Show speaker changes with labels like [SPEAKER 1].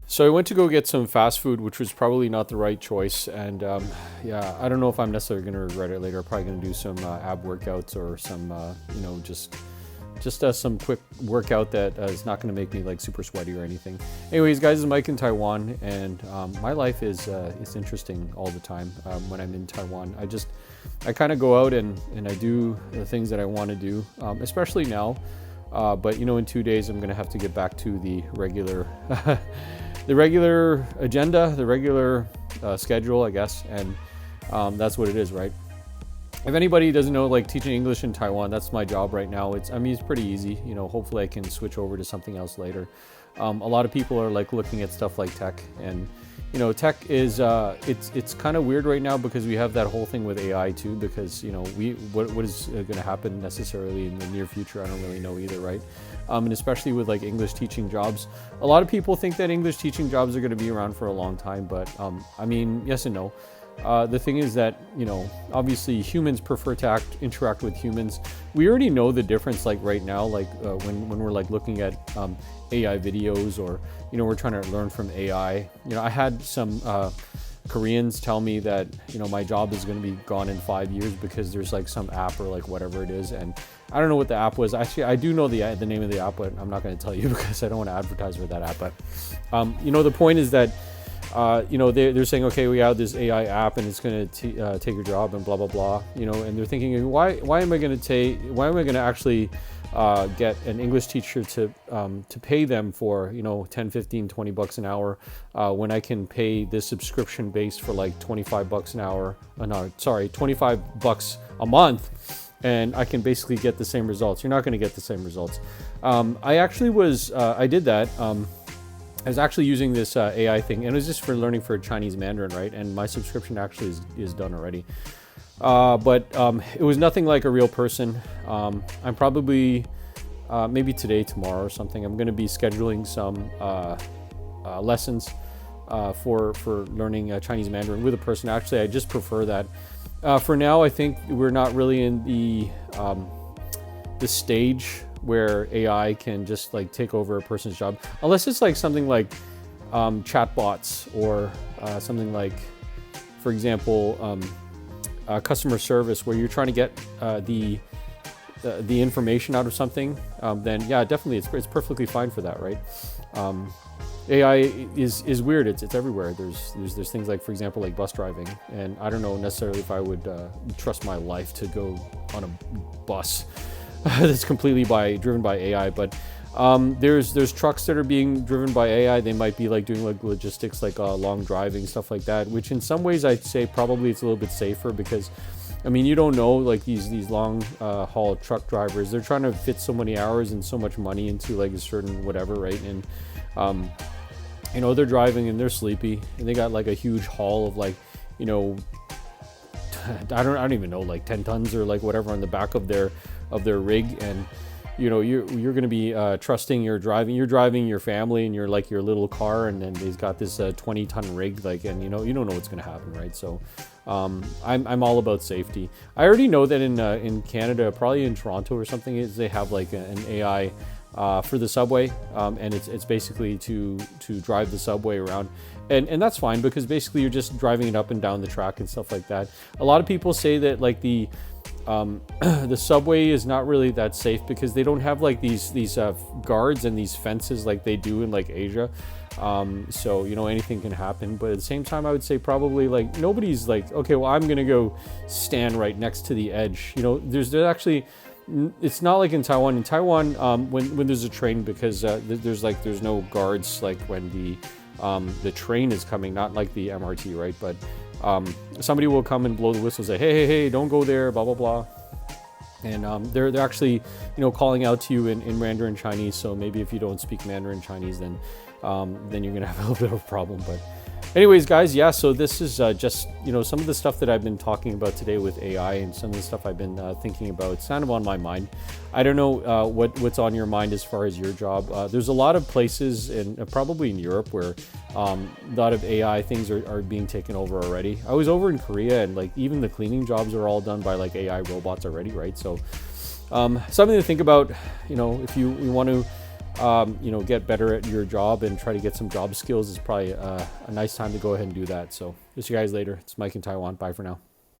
[SPEAKER 1] So I went to go get some fast food, which was probably not the right choice. And yeah, I don't know if I'm necessarily going to regret it later. I'm probably going to do some ab workouts or some, just some quick workout that is not going to make me like super sweaty or anything. Anyways, guys, it's Mike in Taiwan, and my life is interesting all the time when I'm in Taiwan. I kind of go out and I do the things that I want to do, especially now. But in 2 days, I'm going to have to get back to the regular, the regular agenda, the regular schedule, I guess, and that's what it is, right? If anybody doesn't know, like teaching English in Taiwan, that's my job right now. It's pretty easy. Hopefully I can switch over to something else later. A lot of people are like looking at stuff like tech, and tech is it's kind of weird right now because we have that whole thing with AI too. Because what is going to happen necessarily in the near future, I don't really know either, right? And especially with like English teaching jobs, a lot of people think that English teaching jobs are going to be around for a long time, but yes and no. The thing is that, obviously humans prefer to interact with humans. We already know the difference, like right now, like when we're like looking at AI videos, or, we're trying to learn from AI. I had some Koreans tell me that, my job is going to be gone in 5 years because there's like some app or like whatever it is. And I don't know what the app was. Actually, I do know the name of the app, but I'm not going to tell you because I don't want to advertise for that app. But, the point is that they're saying, okay, we have this AI app and it's going to take your job and blah, blah, blah, and they're thinking, why am I going to actually get an English teacher to pay them for, 10, 15, 20 bucks an hour, when I can pay this subscription base for like 25 bucks an hour, 25 bucks a month. And I can basically get the same results. You're not going to get the same results. I did that. I was actually using this AI thing, and it was just for learning for Chinese Mandarin, right? And my subscription actually is done already. But it was nothing like a real person. I'm probably, maybe today, tomorrow or something, I'm going to be scheduling some lessons for learning Chinese Mandarin with a person. Actually, I just prefer that. For now, I think we're not really in the stage where AI can just like take over a person's job, unless it's like something like chatbots or something like, for example, customer service, where you're trying to get the information out of something. Then yeah, definitely it's perfectly fine for that, right? AI is weird. It's everywhere. There's things like, for example, like bus driving, and I don't know necessarily if I would trust my life to go on a bus that's completely driven by AI, but there's trucks that are being driven by AI. They might be like doing like logistics, like long driving, stuff like that, which in some ways I'd say probably it's a little bit safer, because you don't know, like these long haul truck drivers, they're trying to fit so many hours and so much money into like a certain whatever, right? And they're driving and they're sleepy, and they got like a huge haul of like, I don't even know, like 10 tons or like whatever on the back of their rig. And you're going to be trusting you're driving your family and your little car, and then he's got this 20-ton rig, like, and you don't know what's going to happen, right? So I'm all about safety. I already know that in Canada, probably in Toronto or something, is they have like an AI for the subway, and it's basically to drive the subway around, and that's fine, because basically you're just driving it up and down the track and stuff like that. A lot of people say that like the subway is not really that safe because they don't have like these guards and these fences like they do in like Asia. So anything can happen, but at the same time I would say probably like nobody's like, okay, well, I'm gonna go stand right next to the edge. There's actually, it's not like in Taiwan. In Taiwan, when there's a train, because there's no guards like when the train is coming, not like the MRT, right? But somebody will come and blow the whistle, say, hey, don't go there, blah blah blah. And they're actually calling out to you in Mandarin Chinese. So maybe if you don't speak Mandarin Chinese, then you're gonna have a little bit of a problem. But anyways, guys, yeah, so this is just some of the stuff that I've been talking about today with AI, and some of the stuff I've been thinking about. It's kind of on my mind. I don't know what's on your mind as far as your job. There's a lot of places, and probably in Europe, where a lot of AI things are being taken over already. I was over in Korea, and like even the cleaning jobs are all done by like AI robots already, right? So something to think about. If you want to you know, get better at your job and try to get some job skills, is probably a nice time to go ahead and do that. So, see you guys later. It's Mike in Taiwan. Bye for now.